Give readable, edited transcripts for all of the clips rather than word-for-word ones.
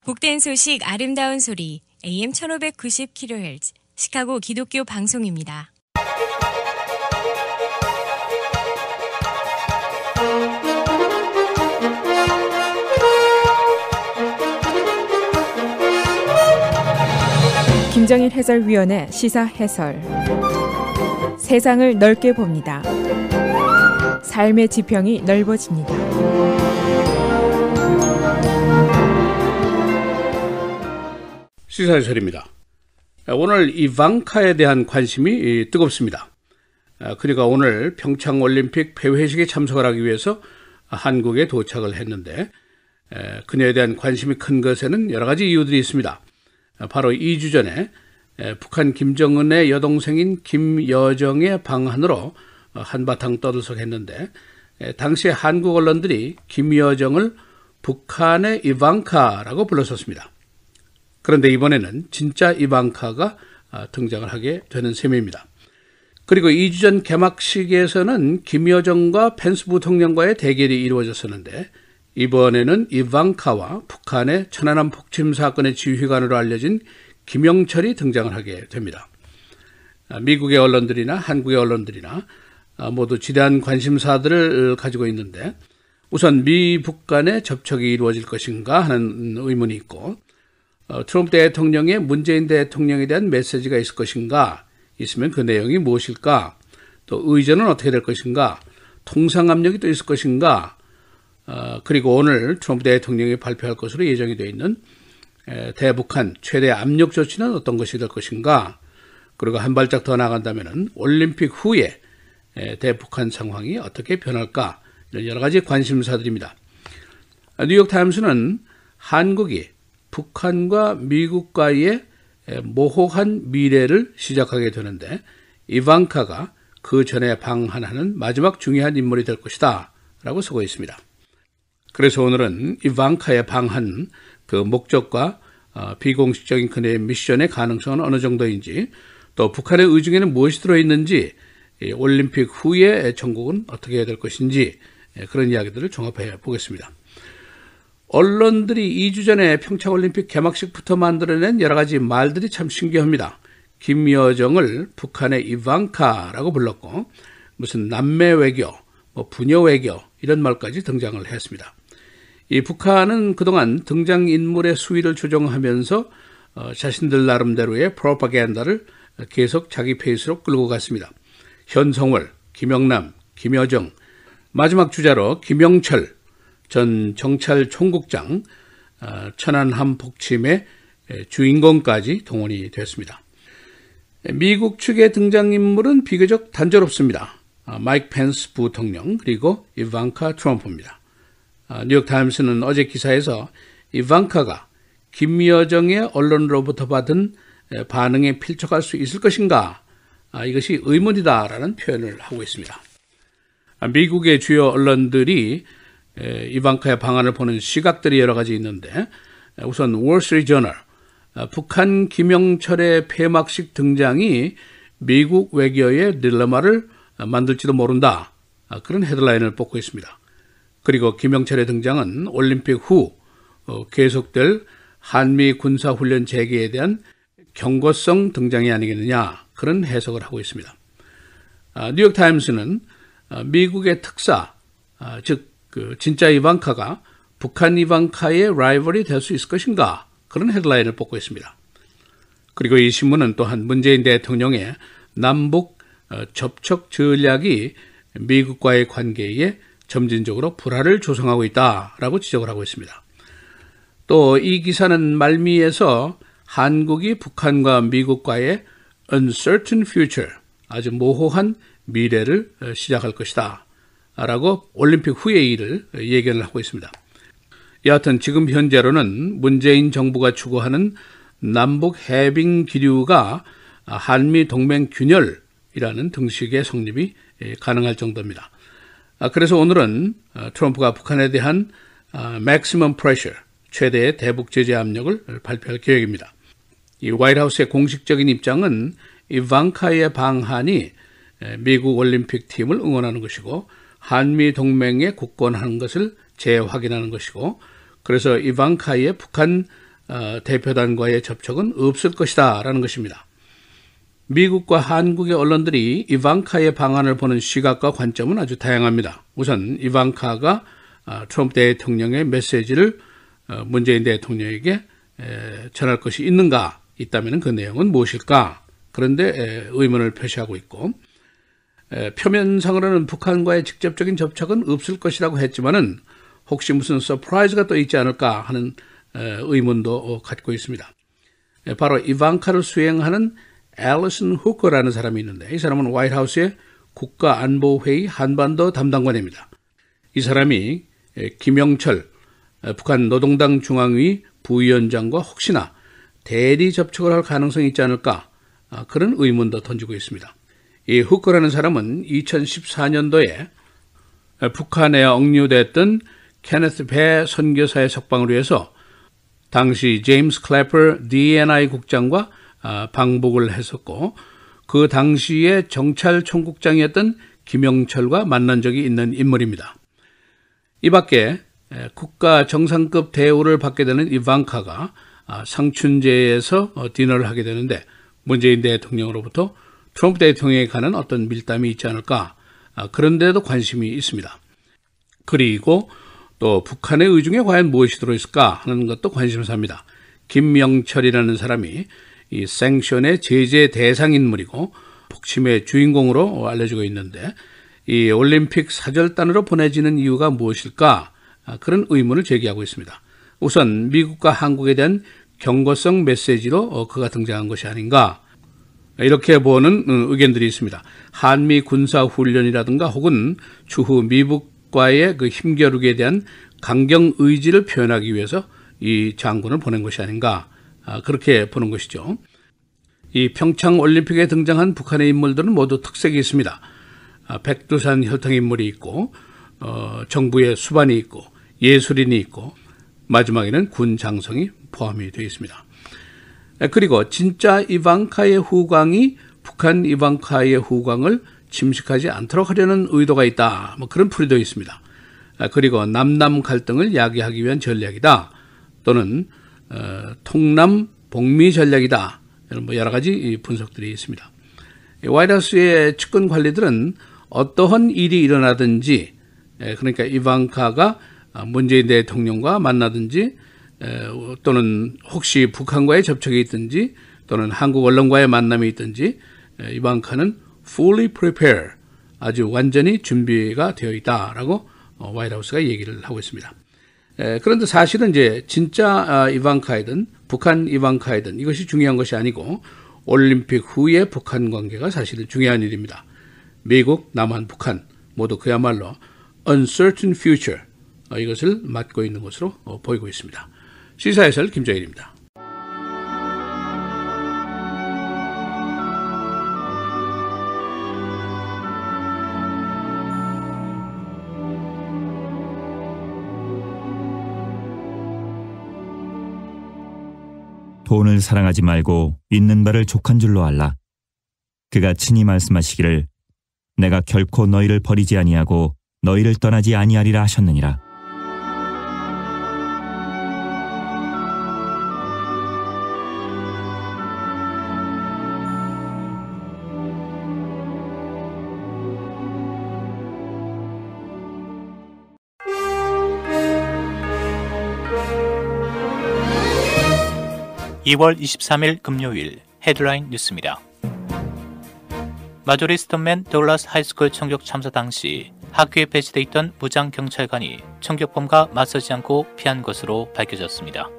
복된 소식 아름다운 소리 AM 1590kHz 시카고 기독교 방송입니다. 김정일 해설위원의 시사 해설. 세상을 넓게 봅니다. 삶의 지평이 넓어집니다. 시사 해설입니다. 오늘 이방카에 대한 관심이 뜨겁습니다. 그녀가 오늘 평창올림픽 폐회식에 참석을 하기 위해서 한국에 도착을 했는데 그녀에 대한 관심이 큰 것에는 여러 가지 이유들이 있습니다. 바로 2주 전에 북한 김정은의 여동생인 김여정의 방한으로 한바탕 떠들썩했는데 당시에 한국 언론들이 김여정을 북한의 이방카라고 불렀었습니다. 그런데 이번에는 진짜 이방카가 등장을 하게 되는 셈입니다. 그리고 2주 전 개막식에서는 김여정과 펜스 부통령과의 대결이 이루어졌었는데 이번에는 이방카와 북한의 천안함 폭침 사건의 지휘관으로 알려진 김영철이 등장을 하게 됩니다. 미국의 언론들이나 한국의 언론들이나 모두 지대한 관심사들을 가지고 있는데 우선 미북 간의 접촉이 이루어질 것인가 하는 의문이 있고 트럼프 대통령의 문재인 대통령에 대한 메시지가 있을 것인가, 있으면 그 내용이 무엇일까, 또 의전은 어떻게 될 것인가, 통상 압력이 또 있을 것인가, 그리고 오늘 트럼프 대통령이 발표할 것으로 예정이 되어 있는 대북한 최대 압력 조치는 어떤 것이 될 것인가, 그리고 한 발짝 더 나간다면 올림픽 후에 대북한 상황이 어떻게 변할까, 이런 여러 가지 관심사들입니다. 뉴욕타임스는 한국이 북한과 미국과의 모호한 미래를 시작하게 되는데 이방카가 그 전에 방한하는 마지막 중요한 인물이 될 것이다 라고 쓰고 있습니다. 그래서 오늘은 이방카의 방한 그 목적과 비공식적인 그녀의 미션의 가능성은 어느 정도인지, 또 북한의 의중에는 무엇이 들어있는지, 올림픽 후에 전국은 어떻게 해야 될 것인지, 그런 이야기들을 종합해 보겠습니다. 언론들이 2주 전에 평창올림픽 개막식부터 만들어낸 여러 가지 말들이 참 신기합니다. 김여정을 북한의 이방카라고 불렀고 무슨 남매 외교, 부녀 외교 이런 말까지 등장을 했습니다. 이 북한은 그동안 등장인물의 수위를 조정하면서 자신들 나름대로의 프로파간다를 계속 자기 페이스로 끌고 갔습니다. 현성월, 김영남, 김여정, 마지막 주자로 김영철 전 정찰총국장, 천안함 폭침의 주인공까지 동원이 됐습니다. 미국 측의 등장인물은 비교적 단조롭습니다. 마이크 펜스 부통령 그리고 이방카 트럼프입니다. 뉴욕타임스는 어제 기사에서 이방카가 김여정의 언론으로부터 받은 반응에 필적할 수 있을 것인가, 이것이 의문이다라는 표현을 하고 있습니다. 미국의 주요 언론들이 이방카의 방안을 보는 시각들이 여러 가지 있는데 우선 월스트리트저널, 북한 김영철의 폐막식 등장이 미국 외교의 딜레마를 만들지도 모른다, 그런 헤드라인을 뽑고 있습니다. 그리고 김영철의 등장은 올림픽 후 계속될 한미 군사훈련 재개에 대한 경고성 등장이 아니겠느냐, 그런 해석을 하고 있습니다. 뉴욕타임스는 미국의 특사, 즉 진짜 이방카가 북한 이방카의 라이벌이 될 수 있을 것인가, 그런 헤드라인을 뽑고 있습니다. 그리고 이 신문은 또한 문재인 대통령의 남북 접촉 전략이 미국과의 관계에 점진적으로 불화를 조성하고 있다라고 지적을 하고 있습니다. 또 이 기사는 말미에서 한국이 북한과 미국과의 uncertain future, 아주 모호한 미래를 시작할 것이다 라고 올림픽 후의 일을 예견을 하고 있습니다. 여하튼 지금 현재로는 문재인 정부가 추구하는 남북 해빙 기류가 한미 동맹 균열이라는 등식의 성립이 가능할 정도입니다. 그래서 오늘은 트럼프가 북한에 대한 maximum pressure, 최대의 대북 제재 압력을 발표할 계획입니다. 이 화이트하우스의 공식적인 입장은 이방카의 방한이 미국 올림픽 팀을 응원하는 것이고 한미 동맹에 굳건하는 것을 재확인하는 것이고, 그래서 이방카의 북한 대표단과의 접촉은 없을 것이다 라는 것입니다. 미국과 한국의 언론들이 이방카의 방안을 보는 시각과 관점은 아주 다양합니다. 우선 이방카가 트럼프 대통령의 메시지를 문재인 대통령에게 전할 것이 있는가, 있다면 그 내용은 무엇일까? 그런데 의문을 표시하고 있고, 표면상으로는 북한과의 직접적인 접촉은 없을 것이라고 했지만은 혹시 무슨 서프라이즈가 또 있지 않을까 하는 의문도 갖고 있습니다. 바로 이방카를 수행하는 앨리슨 후커라는 사람이 있는데, 이 사람은 화이트하우스의 국가안보회의 한반도 담당관입니다. 이 사람이 김영철 북한 노동당 중앙위 부위원장과 혹시나 대리 접촉을 할 가능성이 있지 않을까, 그런 의문도 던지고 있습니다. 이 후커라는 사람은 2014년도에 북한에 억류됐던 케네스 배 선교사의 석방을 위해서 당시 제임스 클래퍼 DNI 국장과 방북을 했었고, 그 당시에 정찰총국장이었던 김영철과 만난 적이 있는 인물입니다. 이 밖에 국가 정상급 대우를 받게 되는 이방카가 상춘제에서 디너를 하게 되는데, 문재인 대통령으로부터 트럼프 대통령에 관한 어떤 밀담이 있지 않을까, 그런데도 관심이 있습니다. 그리고 또 북한의 의중에 과연 무엇이 들어있을까 하는 것도 관심사입니다. 김명철이라는 사람이 이 생션의 제재 대상 인물이고 폭침의 주인공으로 알려지고 있는데, 이 올림픽 사절단으로 보내지는 이유가 무엇일까, 그런 의문을 제기하고 있습니다. 우선 미국과 한국에 대한 경고성 메시지로 그가 등장한 것이 아닌가, 이렇게 보는 의견들이 있습니다. 한미 군사훈련이라든가 혹은 추후 미국과의 그 힘겨루기에 대한 강경 의지를 표현하기 위해서 이 장군을 보낸 것이 아닌가, 그렇게 보는 것이죠. 이 평창 올림픽에 등장한 북한의 인물들은 모두 특색이 있습니다. 백두산 혈통 인물이 있고, 정부의 수반이 있고, 예술인이 있고, 마지막에는 군 장성이 포함이 되어 있습니다. 그리고 진짜 이방카의 후광이 북한 이방카의 후광을 침식하지 않도록 하려는 의도가 있다, 그런 풀이도 있습니다. 그리고 남남 갈등을 야기하기 위한 전략이다, 또는 통남 복미 전략이다, 이런 여러 가지 분석들이 있습니다. 화이트하우스의 측근 관리들은 어떠한 일이 일어나든지, 그러니까 이방카가 문재인 대통령과 만나든지, 또는 혹시 북한과의 접촉이 있든지, 또는 한국 언론과의 만남이 있든지, 이방카는 fully prepared, 아주 완전히 준비가 되어 있다라고 화이트하우스가 얘기를 하고 있습니다. 그런데 사실은 이제 진짜 이방카이든 북한 이방카이든 이것이 중요한 것이 아니고, 올림픽 후의 북한 관계가 사실은 중요한 일입니다. 미국, 남한, 북한 모두 그야말로 uncertain future, 이것을 맞고 있는 것으로 보이고 있습니다. 시사해설 김정일입니다. 돈을 사랑하지 말고 있는 바를 족한 줄로 알라. 그가 친히 말씀하시기를 내가 결코 너희를 버리지 아니하고 너희를 떠나지 아니하리라 하셨느니라. (2월 23일) 금요일 헤드라인 뉴스입니다. 마조리 스톤맨 더글라스 하이스쿨 총격 참사 당시 학교에 배치돼 있던 무장 경찰관이 총격범과 맞서지 않고 피한 것으로 밝혀졌습니다.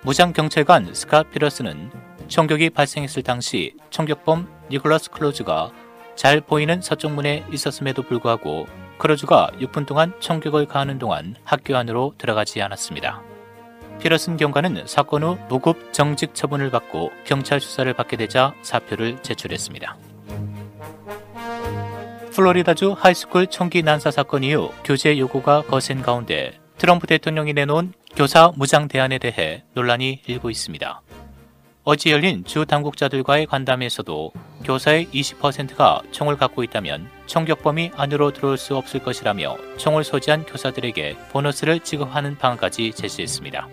무장 경찰관 스캇 피러스는 총격이 발생했을 당시 총격범 니콜라스 클로즈가 잘 보이는 서쪽 문에 있었음에도 불구하고 클로즈가 6분 동안 총격을 가하는 동안 학교 안으로 들어가지 않았습니다. 피러슨 경관은 사건 후 무급 정직 처분을 받고 경찰 수사를 받게 되자 사표를 제출했습니다. 플로리다주 하이스쿨 총기 난사 사건 이후 교제 요구가 거센 가운데 트럼프 대통령이 내놓은 교사 무장 대안에 대해 논란이 일고 있습니다. 어제 열린 주 당국자들과의 간담회에서도 교사의 20%가 총을 갖고 있다면 총격범이 안으로 들어올 수 없을 것이라며 총을 소지한 교사들에게 보너스를 지급하는 방안까지 제시했습니다.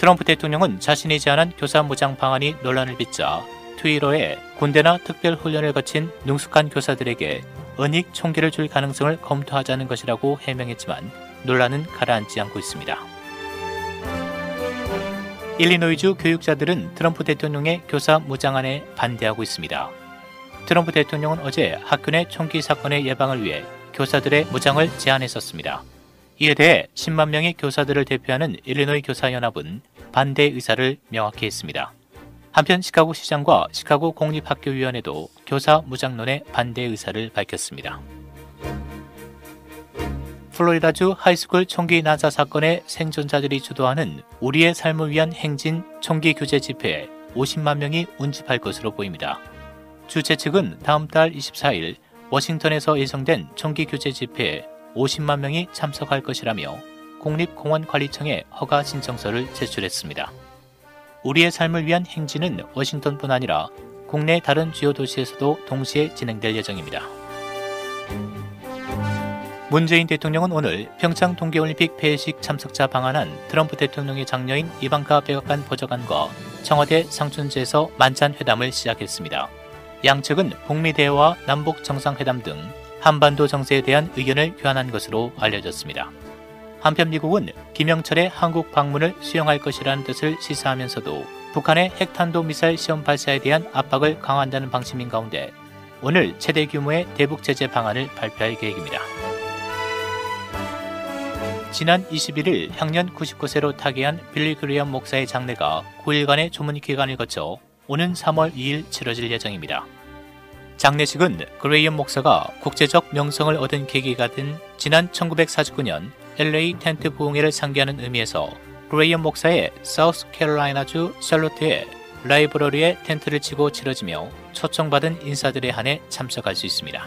트럼프 대통령은 자신이 제안한 교사 무장 방안이 논란을 빚자 트위터에 군대나 특별훈련을 거친 능숙한 교사들에게 은닉 총기를 줄 가능성을 검토하자는 것이라고 해명했지만 논란은 가라앉지 않고 있습니다. 일리노이주 교육자들은 트럼프 대통령의 교사 무장안에 반대하고 있습니다. 트럼프 대통령은 어제 학교 내 총기 사건의 예방을 위해 교사들의 무장을 제안했었습니다. 이에 대해 10만 명의 교사들을 대표하는 일리노이 교사연합은 반대 의사를 명확히 했습니다. 한편 시카고 시장과 시카고 공립학교위원회도 교사 무장론에 반대 의사를 밝혔습니다. 플로리다주 하이스쿨 총기 난사 사건의 생존자들이 주도하는 우리의 삶을 위한 행진 총기 규제 집회에 50만 명이 운집할 것으로 보입니다. 주최 측은 다음 달 24일 워싱턴에서 예정된 총기 규제 집회에 50만 명이 참석할 것이라며 국립공원관리청에 허가 신청서를 제출했습니다. 우리의 삶을 위한 행진은 워싱턴뿐 아니라 국내 다른 주요 도시에서도 동시에 진행될 예정입니다. 문재인 대통령은 오늘 평창 동계올림픽 폐회식 참석자 방한한 트럼프 대통령의 장녀인 이방카 백악관 보좌관과 청와대 상춘제에서 만찬회담을 시작했습니다. 양측은 북미 대화와 남북 정상회담 등 한반도 정세에 대한 의견을 교환한 것으로 알려졌습니다. 한편 미국은 김영철의 한국 방문을 수용할 것이라는 뜻을 시사하면서도 북한의 핵탄도미사일 시험 발사에 대한 압박을 강화한다는 방침인 가운데 오늘 최대 규모의 대북 제재 방안을 발표할 계획입니다. 지난 21일 향년 99세로 타계한 빌리 그레엄 목사의 장례가 9일간의 조문 기간을 거쳐 오는 3월 2일 치러질 예정입니다. 장례식은 그레엄 목사가 국제적 명성을 얻은 계기가 된 지난 1949년 LA 텐트 부흥회를 상기하는 의미에서 그레엄 목사의 사우스캐롤라이나주 샬롯트의 라이브러리에 텐트를 치고 치러지며 초청받은 인사들에 한해 참석할 수 있습니다.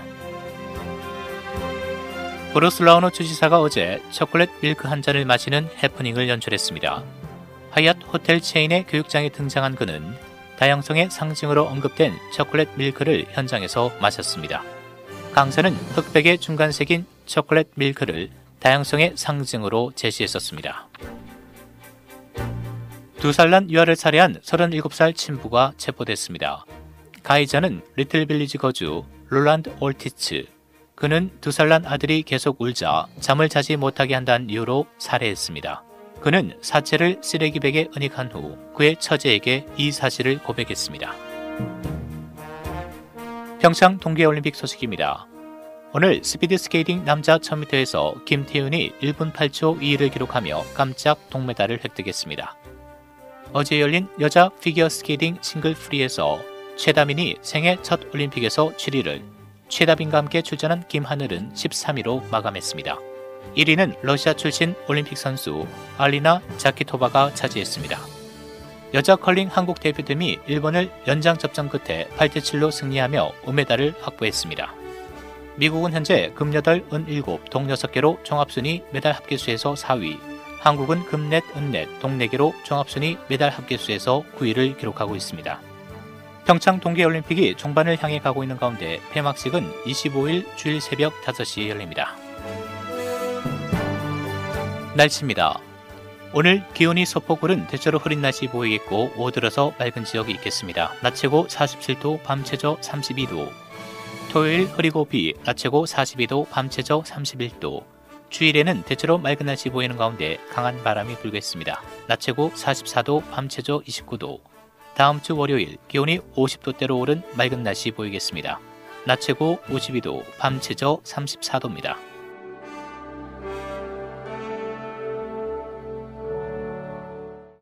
브루스 라우너 주지사가 어제 초콜릿 밀크 한 잔을 마시는 해프닝을 연출했습니다. 하얏 호텔 체인의 교육장에 등장한 그는 다양성의 상징으로 언급된 초콜릿 밀크를 현장에서 마셨습니다. 강사는 흑백의 중간색인 초콜릿 밀크를 다양성의 상징으로 제시했었습니다. 2살 난 유아를 살해한 37살 친부가 체포됐습니다. 가해자는 리틀빌리지 거주 롤란드 올티츠. 그는 2살 난 아들이 계속 울자 잠을 자지 못하게 한다는 이유로 살해했습니다. 그는 사체를 쓰레기백에 은닉한 후 그의 처제에게 이 사실을 고백했습니다. 평창 동계올림픽 소식입니다. 오늘 스피드스케이팅 남자 1000m에서 김태윤이 1분 8초 2위를 기록하며 깜짝 동메달을 획득했습니다. 어제 열린 여자 피겨스케이팅 싱글 프리에서 최다민이 생애 첫 올림픽에서 7위를, 최다빈과 함께 출전한 김하늘은 13위로 마감했습니다. 1위는 러시아 출신 올림픽 선수 알리나 자키토바가 차지했습니다. 여자 컬링 한국 대표팀이 일본을 연장 접전 끝에 8대7로 승리하며 은메달을 확보했습니다. 미국은 현재 금 8, 은 7, 동 6개로 종합순위 메달 합계수에서 4위, 한국은 금 넷, 은 넷, 동 4개로 종합순위 메달 합계수에서 9위를 기록하고 있습니다. 평창 동계올림픽이 종반을 향해 가고 있는 가운데 폐막식은 25일 주일 새벽 5시에 열립니다. 날씨입니다. 오늘 기온이 소폭 오른 대체로 흐린 날씨 보이겠고 오후 들어서 맑은 지역이 있겠습니다. 낮 최고 47도, 밤 최저 32도. 토요일 흐리고 비, 낮 최고 42도, 밤 최저 31도. 주일에는 대체로 맑은 날씨 보이는 가운데 강한 바람이 불겠습니다. 낮 최고 44도, 밤 최저 29도. 다음 주 월요일 기온이 50도대로 오른 맑은 날씨 보이겠습니다. 낮 최고 52도, 밤 최저 34도입니다.